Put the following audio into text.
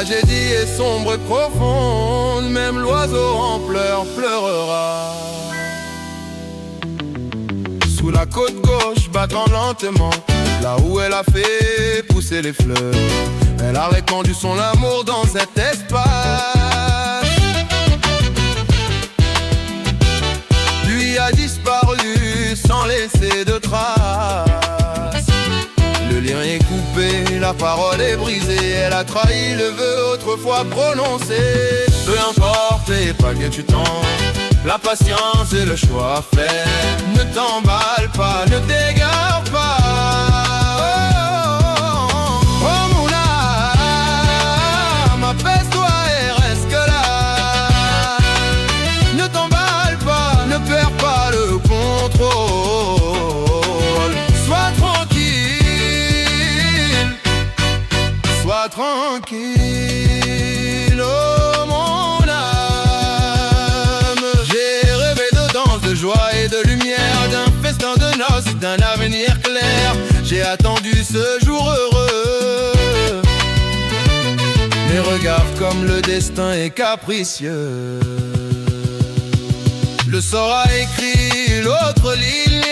tragédie est sombre et profonde, même l'oiseau en pleurs pleurera. Sous la côte gauche, battant lentement, là où elle a fait pousser les fleurs, elle a répandu son amour dans cet espace. Lui a disparu sans laisser de traces. Le lien est coupé, la parole est brisée, elle a trahi le vœu autrefois prononcé. Peu importe les pas que tu tends, la patience et le choix à faire. Ne t'emballe pas, ne t'égare pas. Oh mon âme, apaise-toi et reste là. Ne t'emballe pas, ne perds pas le contrôle. Sois tranquille, sois tranquille. Oh mon âme, j'ai rêvé de danse, de joie et de lumière, d'un festin de noces, d'un avenir clair. J'ai attendu ce jour heureux, mais regarde comme le destin est capricieux. Le sort a écrit l'autre ligne,